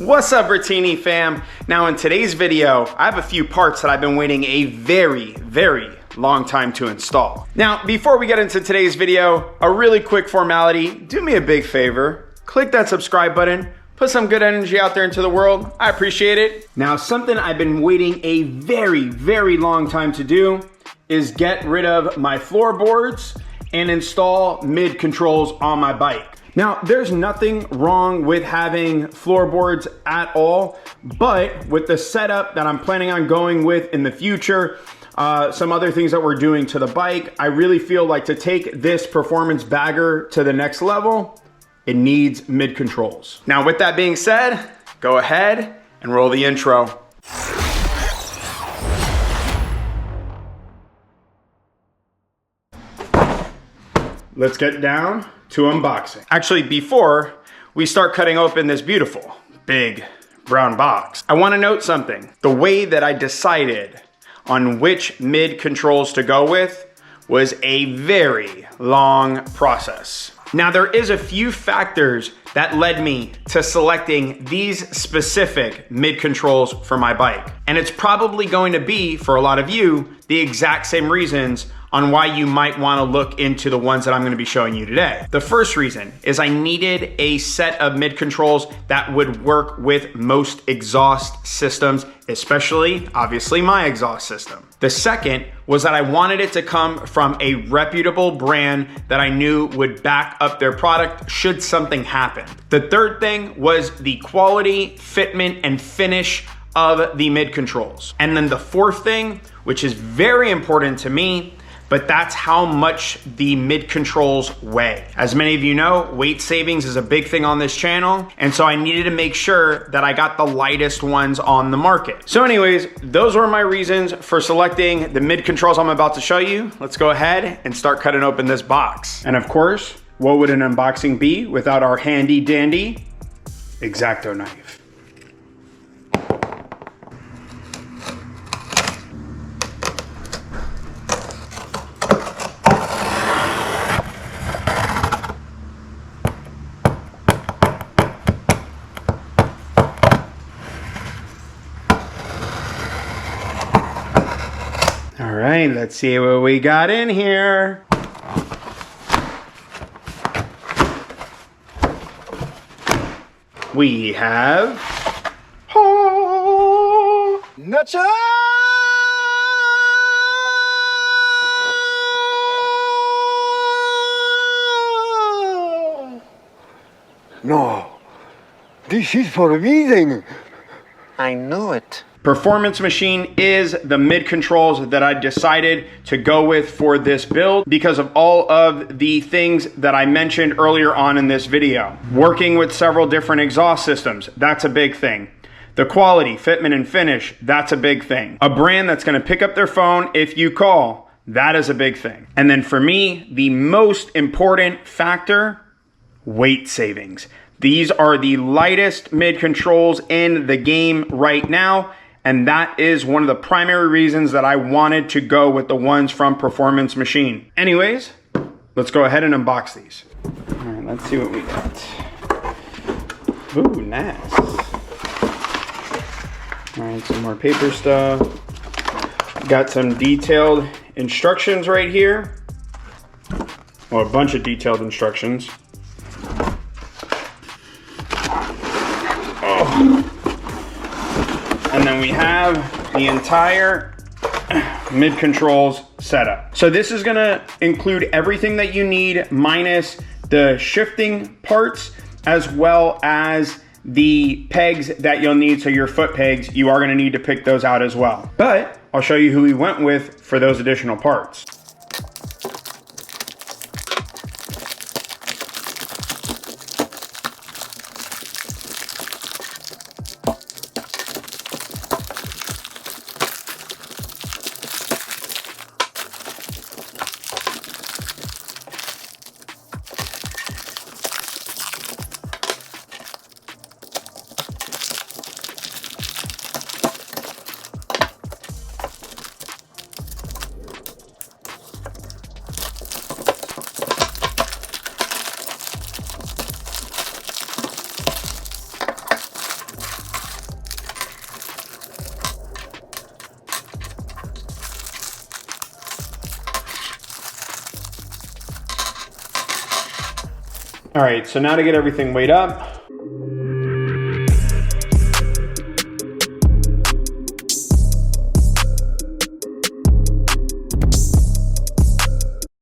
What's up, Bertini fam? Now in today's video, I have a few parts that I've been waiting a very long time to install. Now, before we get into today's video, a really quick formality. Do me a big favor, click that subscribe button, put some good energy out there into the world. I appreciate it. Now, something I've been waiting a very long time to do is get rid of my floorboards and install mid controls on my bike. Now, there's nothing wrong with having floorboards at all, but with the setup that I'm planning on going with in the future, some other things that we're doing to the bike, I really feel like to take this performance bagger to the next level, it needs mid controls. Now, with that being said, go ahead and roll the intro. Let's get down to unboxing. Actually, before we start cutting open this beautiful, big, brown box, I wanna note something. The way that I decided on which mid controls to go with was a very long process. Now, there is a few factors that led me to selecting these specific mid controls for my bike. And it's probably going to be, for a lot of you, the exact same reasons on why you might wanna look into the ones that I'm gonna be showing you today. The first reason is I needed a set of mid controls that would work with most exhaust systems, especially, obviously, my exhaust system. The second was that I wanted it to come from a reputable brand that I knew would back up their product should something happen. The third thing was the quality, fitment, and finish of the mid controls. And then the fourth thing, which is very important to me, but that's how much the mid controls weigh. As many of you know, weight savings is a big thing on this channel, and so I needed to make sure that I got the lightest ones on the market. So anyways, those were my reasons for selecting the mid controls I'm about to show you. Let's go ahead and start cutting open this box. And of course, what would an unboxing be without our handy dandy X-Acto knife? All right, let's see what we got in here. We have Nacho! No, this is forbidden. I knew it. Performance Machine is the mid controls that I decided to go with for this build because of all of the things that I mentioned earlier on in this video. Working with several different exhaust systems, that's a big thing. The quality, fitment, and finish, that's a big thing. A brand that's gonna pick up their phone if you call, that is a big thing. And then for me, the most important factor, weight savings. These are the lightest mid controls in the game right now. And that is one of the primary reasons that I wanted to go with the ones from Performance Machine. Anyways, let's go ahead and unbox these. All right, let's see what we got. Ooh, nice. All right, some more paper stuff. Got some detailed instructions right here. Well, a bunch of detailed instructions. Oh. And then we have the entire mid controls setup. So this is gonna include everything that you need minus the shifting parts as well as the pegs that you'll need. So your foot pegs, you are gonna need to pick those out as well. But I'll show you who we went with for those additional parts. All right, so now to get everything weighed up.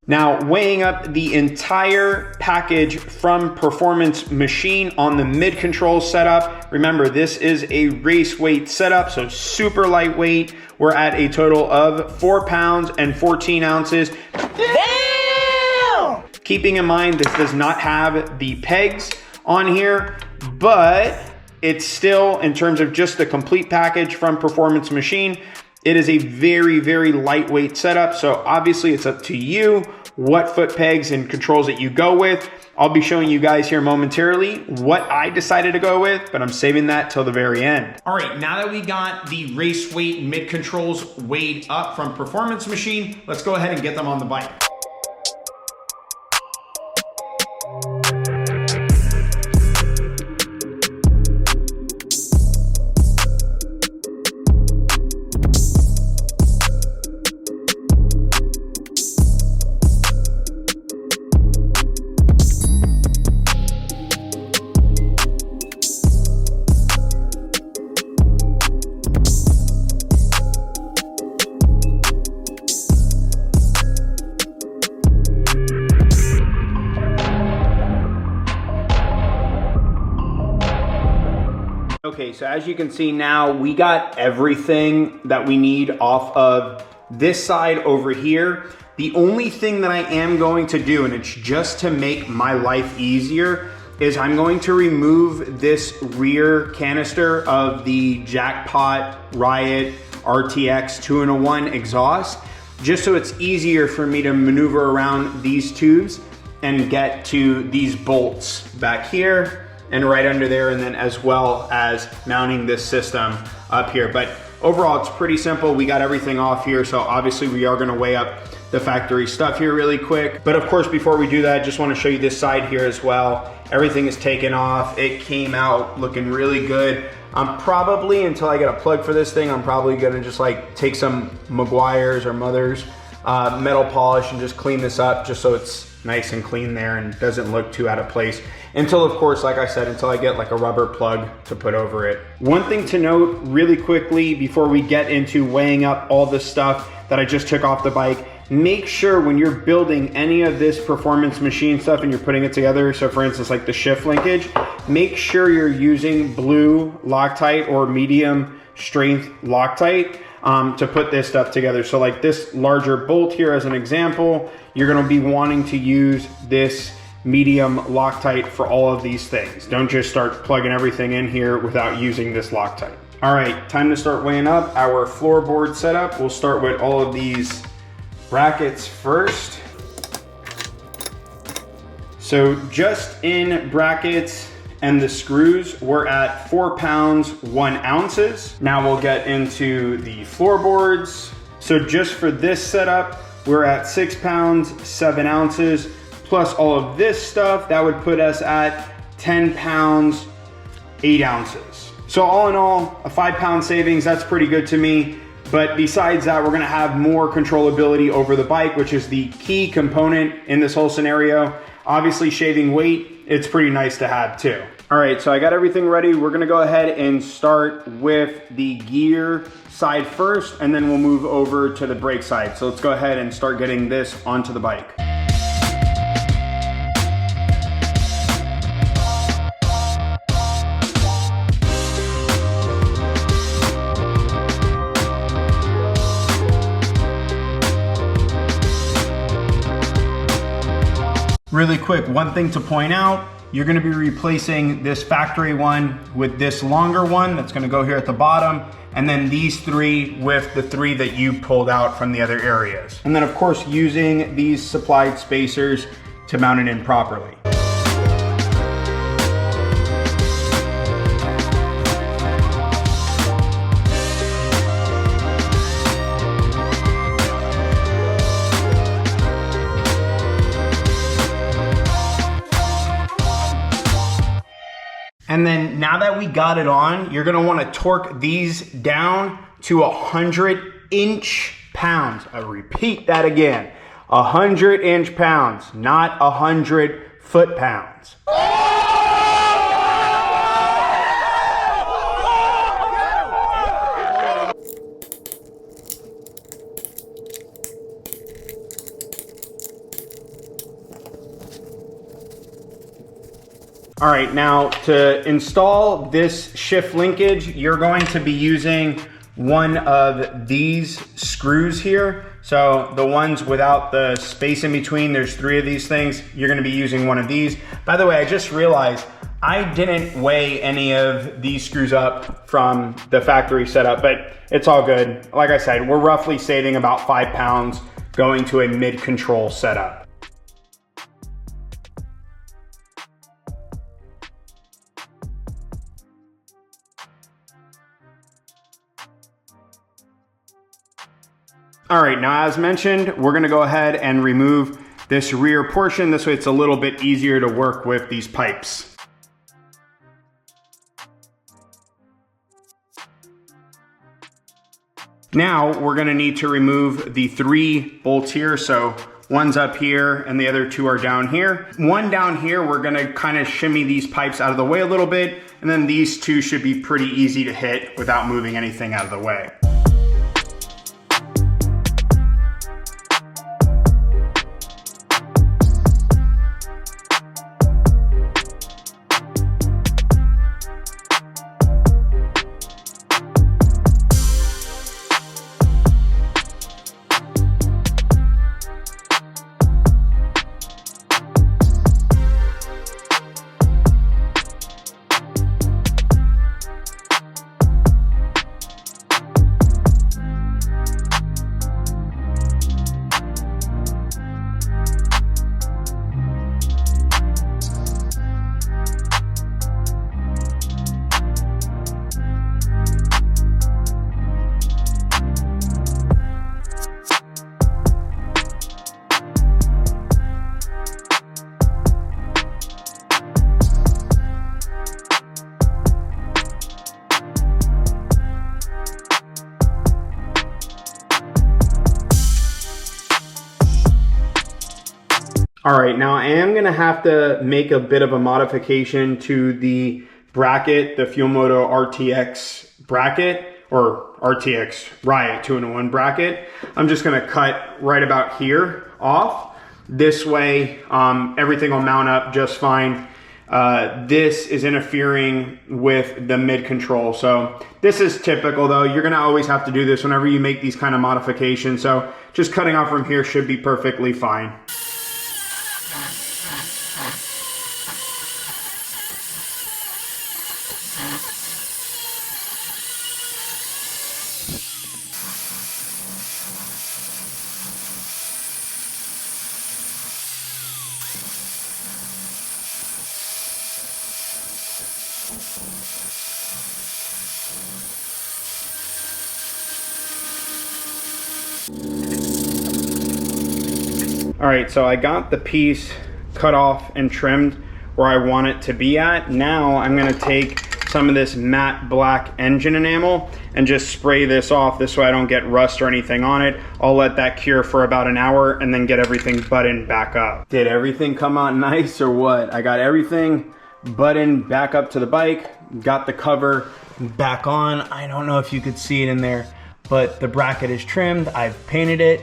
Now, weighing up the entire package from Performance Machine on the mid control setup. Remember, this is a race weight setup, so super lightweight. We're at a total of 4 pounds and 14 ounces. Damn! Keeping in mind, this does not have the pegs on here, but it's still, in terms of just the complete package from Performance Machine, it is a very, very lightweight setup. So obviously it's up to you what foot pegs and controls that you go with. I'll be showing you guys here momentarily what I decided to go with, but I'm saving that till the very end. All right, now that we got the race weight mid controls weighed up from Performance Machine, let's go ahead and get them on the bike. Okay, so as you can see now, we got everything that we need off of this side over here. The only thing that I am going to do, and it's just to make my life easier, is I'm going to remove this rear canister of the Jackpot Riot RTX 2-in-1 exhaust, just so it's easier for me to maneuver around these tubes and get to these bolts back here and right under there, and then as well as mounting this system up here. But overall, it's pretty simple. We got everything off here, so obviously we are gonna weigh up the factory stuff here really quick. But of course, before we do that, I just wanna show you this side here as well. Everything is taken off. It came out looking really good. I'm probably, until I get a plug for this thing, I'm probably gonna just like take some Meguiar's or Mother's metal polish and just clean this up just so it's nice and clean there and doesn't look too out of place. Until, of course, like I said, until I get like a rubber plug to put over it. One thing to note really quickly before we get into weighing up all the stuff that I just took off the bike, make sure when you're building any of this Performance Machine stuff and you're putting it together, so for instance, like the shift linkage, make sure you're using blue Loctite or medium strength Loctite to put this stuff together. So like this larger bolt here as an example, you're gonna be wanting to use this medium Loctite for all of these things. Don't just start plugging everything in here without using this Loctite. All right, time to start weighing up our floorboard setup. We'll start with all of these brackets first. So just in brackets and the screws, we're at 4 pounds, 1 ounces. Now we'll get into the floorboards. So just for this setup, we're at 6 pounds, 7 ounces, plus all of this stuff, that would put us at 10 pounds, 8 ounces. So all in all, a 5 pound savings, that's pretty good to me. But besides that, we're gonna have more controllability over the bike, which is the key component in this whole scenario. Obviously shaving weight, it's pretty nice to have too. All right, so I got everything ready. We're gonna go ahead and start with the gear side first, and then we'll move over to the brake side. So let's go ahead and start getting this onto the bike. Really quick, one thing to point out, you're gonna be replacing this factory one with this longer one that's gonna go here at the bottom, and then these 3 with the 3 that you pulled out from the other areas. And then of course, using these supplied spacers to mount it in properly. And then now that we got it on, you're gonna wanna torque these down to 100 inch-pounds. I repeat that again, 100 inch-pounds, not 100 foot-pounds. All right, now to install this shift linkage, you're going to be using one of these screws here. So the ones without the space in between, there's 3 of these things. You're gonna be using one of these. By the way, I just realized I didn't weigh any of these screws up from the factory setup, but it's all good. Like I said, we're roughly saving about 5 pounds going to a mid-control setup. All right, now as mentioned, we're gonna go ahead and remove this rear portion. This way it's a little bit easier to work with these pipes. Now we're gonna need to remove the 3 bolts here. So one's up here and the other 2 are down here. One down here, we're gonna kind of shimmy these pipes out of the way a little bit, and then these 2 should be pretty easy to hit without moving anything out of the way. All right, now I am gonna have to make a bit of a modification to the bracket, the Fuel Moto RTX bracket, or RTX Riot 2-in-1 bracket. I'm just gonna cut right about here off. This way, everything will mount up just fine. This is interfering with the mid control. So this is typical though. You're gonna always have to do this whenever you make these kind of modifications. So just cutting off from here should be perfectly fine. All right, so I got the piece cut off and trimmed where I want it to be at. Now I'm gonna take some of this matte black engine enamel and just spray this off. This way I don't get rust or anything on it. I'll let that cure for about an hour and then get everything buttoned back up. Did everything come out nice or what? I got everything buttoned back up to the bike, got the cover back on. I don't know if you could see it in there, but the bracket is trimmed. I've painted it.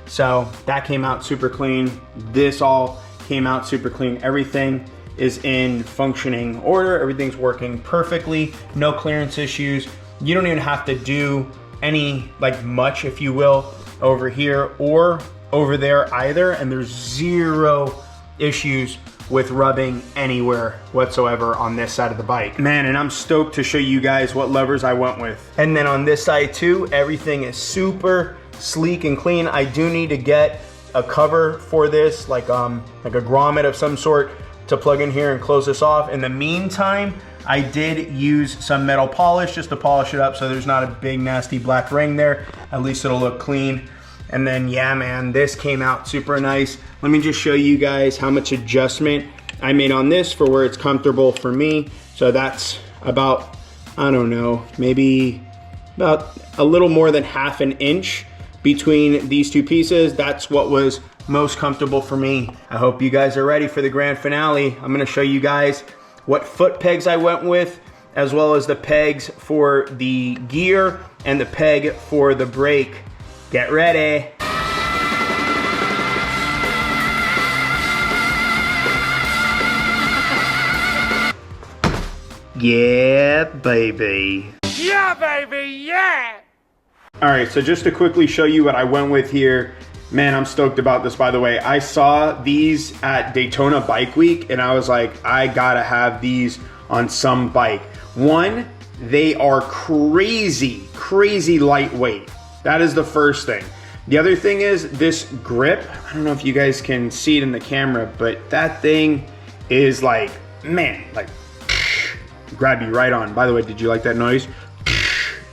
So that came out super clean. This all came out super clean. Everything is in functioning order. Everything's working perfectly. No clearance issues. You don't even have to do any, like much, if you will, over here or over there either. And there's 0 issues with rubbing anywhere whatsoever on this side of the bike. Man, and I'm stoked to show you guys what levers I went with. And then on this side too, everything is super sleek and clean. I do need to get a cover for this, like a grommet of some sort to plug in here and close this off. In the meantime, I did use some metal polish just to polish it up so there's not a big nasty black ring there. At least it'll look clean. And then yeah, man, this came out super nice. Let me just show you guys how much adjustment I made on this for where it's comfortable for me. So that's about, I don't know, maybe about a little more than 1/2 inch between these 2 pieces. That's what was most comfortable for me. I hope you guys are ready for the grand finale. I'm gonna show you guys what foot pegs I went with, as well as the pegs for the gear and the peg for the brake. Get ready. Yeah, baby. Yeah, baby, yeah! All right, so just to quickly show you what I went with here. Man, I'm stoked about this, by the way. I saw these at Daytona Bike Week, and I was like, I gotta have these on some bike. One, they are crazy, crazy lightweight. That is the first thing. The other thing is this grip. I don't know if you guys can see it in the camera, but that thing is like, man, like, grab you right on. By the way, did you like that noise?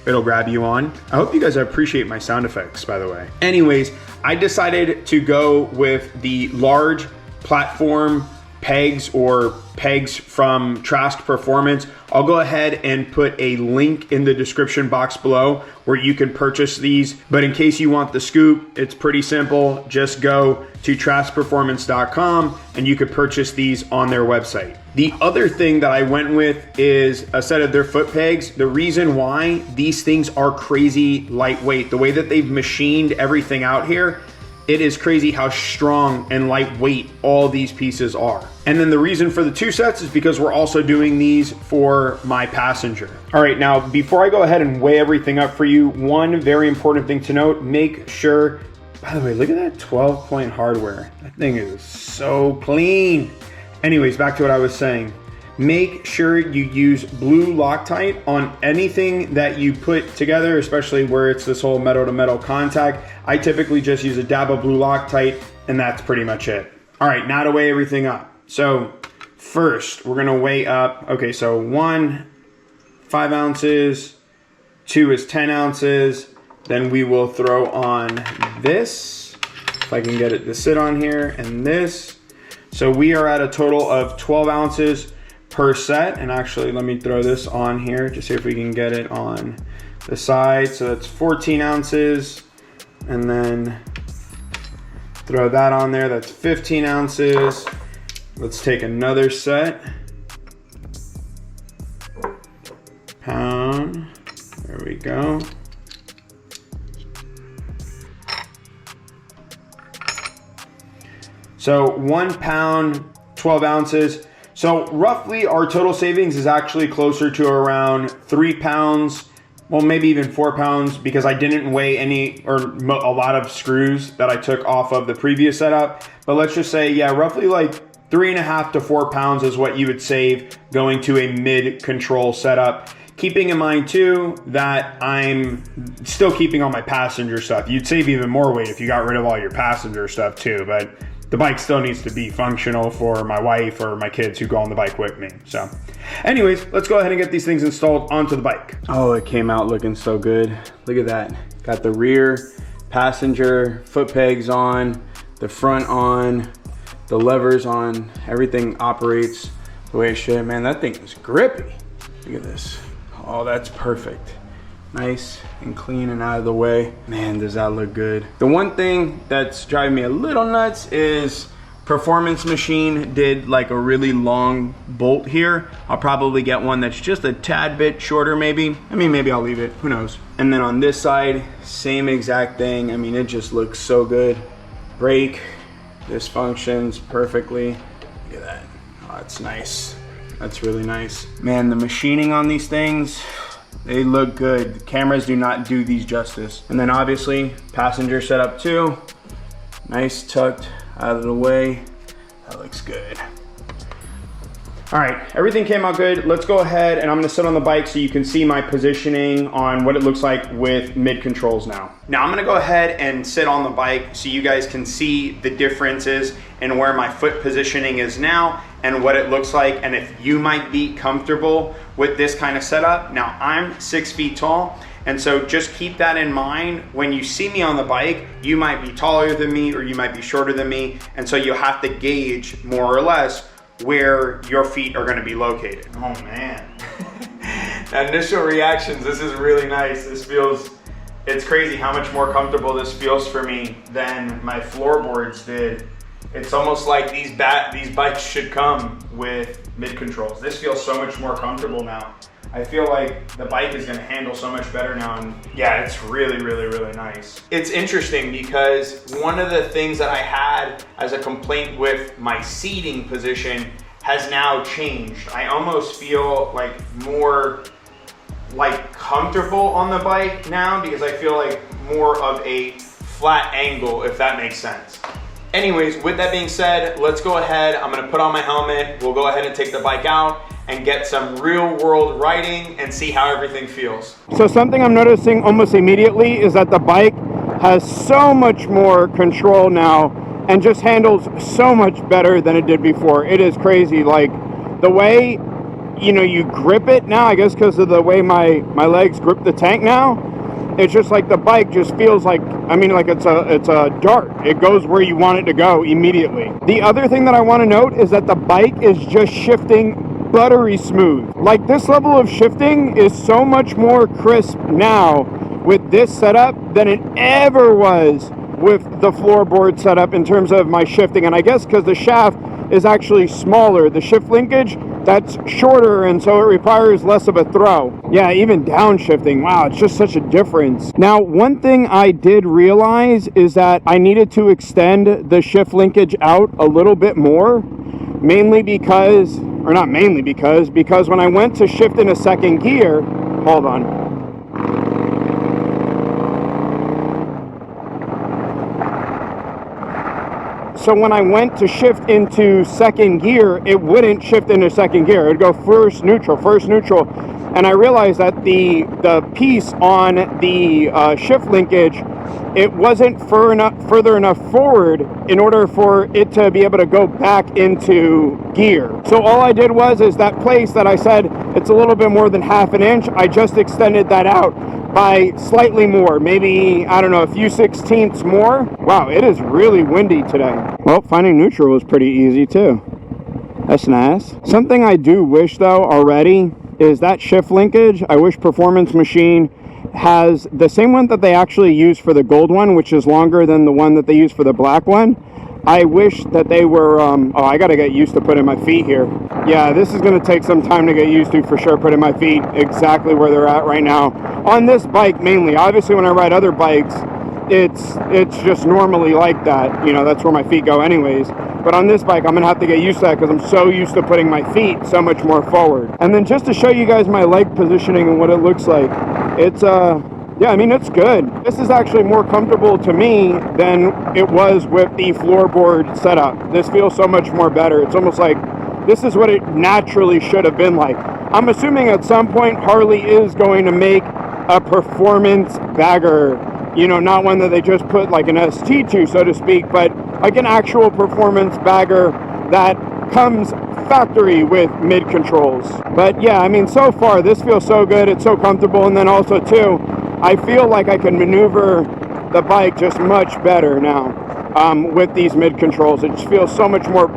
It'll grab you on. I hope you guys appreciate my sound effects, by the way. Anyways, I decided to go with the large platform pegs, or pegs from Trask Performance. I'll go ahead and put a link in the description box below where you can purchase these. But in case you want the scoop, it's pretty simple. Just go to traskperformance.com and you could purchase these on their website. The other thing that I went with is a set of their foot pegs. The reason why these things are crazy lightweight, the way that they've machined everything out here, it is crazy how strong and lightweight all these pieces are. And then the reason for the two sets is because we're also doing these for my passenger. All right, now before I go ahead and weigh everything up for you, one very important thing to note, make sure, by the way, look at that 12-point hardware. That thing is so clean. Anyways, back to what I was saying. Make sure you use blue Loctite on anything that you put together, especially where it's this whole metal to metal contact. I typically just use a dab of blue Loctite, and that's pretty much it. All right, now to weigh everything up. So first, we're gonna weigh up, okay, so 1, 5 ounces, 2 is 10 ounces, then we will throw on this, if I can get it to sit on here, and this. So we are at a total of 12 ounces per set. And actually, let me throw this on here, just see if we can get it on the side. So that's 14 ounces. And then throw that on there, that's 15 ounces. Let's take another set. Pound, there we go. So 1 pound, 12 ounces. So roughly our total savings is actually closer to around 3 pounds, well, maybe even 4 pounds, because I didn't weigh any or a lot of screws that I took off of the previous setup. But let's just say, yeah, roughly like 3.5 to 4 pounds is what you would save going to a mid-control setup. Keeping in mind too that I'm still keeping all my passenger stuff. You'd save even more weight if you got rid of all your passenger stuff too, but the bike still needs to be functional for my wife or my kids who go on the bike with me. So anyways, let's go ahead and get these things installed onto the bike. Oh, it came out looking so good. Look at that. Got the rear passenger foot pegs on, the front on, the levers on, everything operates the way it should. Man, that thing is grippy. Look at this. Oh, that's perfect. Nice and clean and out of the way. Man, does that look good. The one thing that's driving me a little nuts is Performance Machine did like a really long bolt here. I'll probably get one that's just a tad bit shorter maybe. I mean, maybe I'll leave it, who knows. And then on this side, same exact thing. I mean, it just looks so good. Brake, this functions perfectly. Look at that, oh, it's nice. That's really nice. Man, the machining on these things, they look good. The cameras do not do these justice. And then obviously, passenger setup too. Nice, tucked out of the way. That looks good. All right, everything came out good. Let's go ahead and I'm gonna sit on the bike so you can see my positioning on what it looks like with mid controls now. Now I'm gonna go ahead and sit on the bike so you guys can see the differences in where my foot positioning is now and what it looks like, and if you might be comfortable with this kind of setup. Now I'm 6 feet tall, and so just keep that in mind. When you see me on the bike, you might be taller than me or you might be shorter than me, and so you'll have to gauge more or less where your feet are gonna be located. Oh man. Initial reactions, this is really nice. This feels It's crazy how much more comfortable this feels for me than my floorboards did. It's almost like these bikes should come with mid controls. This feels so much more comfortable now. I feel like the bike is gonna handle so much better now, and yeah, it's really, really, really nice. It's interesting because one of the things that I had as a complaint with my seating position has now changed. I almost feel like more comfortable on the bike now because I feel like more of a flat angle, if that makes sense. Anyways, with that being said, let's go ahead. I'm gonna put on my helmet. We'll go ahead and take the bike out and get some real world riding and see how everything feels. So something I'm noticing almost immediately is that the bike has so much more control now and just handles so much better than it did before. It is crazy. Like the way, you grip it now, I guess because of the way my legs grip the tank now, it's just like the bike just feels like, like it's a dart. It goes where you want it to go immediately. The other thing that I want to note is that the bike is just shifting buttery smooth. Like this level of shifting is so much more crisp now with this setup than it ever was with the floorboard setup in terms of my shifting. And I guess because the shaft is actually smaller, the shift linkage, that's shorter, and so it requires less of a throw. Yeah, even downshifting, wow, it's just such a difference. Now, one thing I did realize is that I needed to extend the shift linkage out a little bit more, because when I went to shift in a second gear, hold on. So when I went to shift into second gear, it wouldn't shift into second gear. It would go first neutral. And I realized that the piece on the shift linkage, it wasn't further enough forward in order for it to be able to go back into gear. So all I did is that place that I said it's a little bit more than half an inch, I just extended that out by slightly more, maybe, I don't know, a few 16ths more. Wow, it is really windy today. Well, finding neutral was pretty easy too. That's nice. Something I do wish though already is that shift linkage. I wish Performance Machine has the same one that they actually use for the gold one, which is longer than the one that they use for the black one. I wish that they were, I gotta get used to putting my feet here. Yeah, this is gonna take some time to get used to for sure, putting my feet exactly where they're at right now. On this bike mainly, obviously when I ride other bikes, it's just normally like that. That's where my feet go anyways. But on this bike, I'm gonna have to get used to that because I'm so used to putting my feet so much more forward. And then just to show you guys my leg positioning and what it looks like, it's, it's good. This is actually more comfortable to me than it was with the floorboard setup. This feels so much more better. It's almost like this is what it naturally should have been like. I'm assuming at some point Harley is going to make a performance bagger, not one that they just put like an ST to, so to speak, but like an actual performance bagger that comes factory with mid controls. But yeah, so far this feels so good. It's so comfortable. And then also too, I feel like I can maneuver the bike just much better now with these mid controls. It just feels so much more,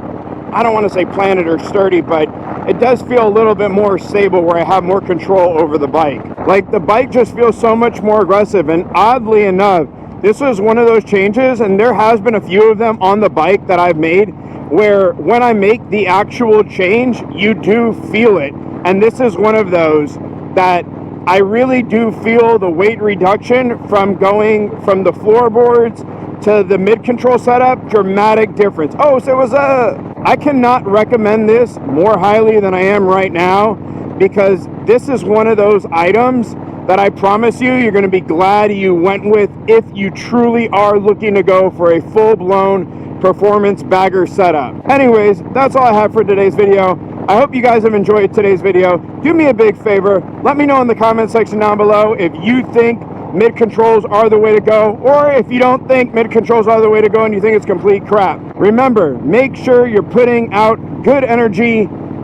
I don't want to say planted or sturdy, but it does feel a little bit more stable where I have more control over the bike. Like the bike just feels so much more aggressive, and oddly enough, this was one of those changes, and there has been a few of them on the bike that I've made, where when I make the actual change, you do feel it. And this is one of those that I really do feel the weight reduction from going from the floorboards to the mid-control setup. Dramatic difference. Oh, so it was I cannot recommend this more highly than I am right now, because this is one of those items that I promise you're going to be glad you went with if you truly are looking to go for a full-blown performance bagger setup. Anyways, that's all I have for today's video. I hope you guys have enjoyed today's video. Do me a big favor, let me know in the comment section down below if you think mid controls are the way to go, or if you don't think mid controls are the way to go and you think it's complete crap. Remember, make sure you're putting out good energy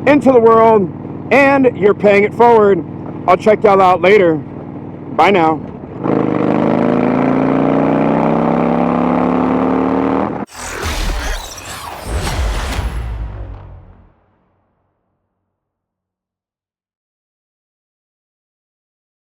into the world and you're paying it forward. I'll check y'all out later. Bye now.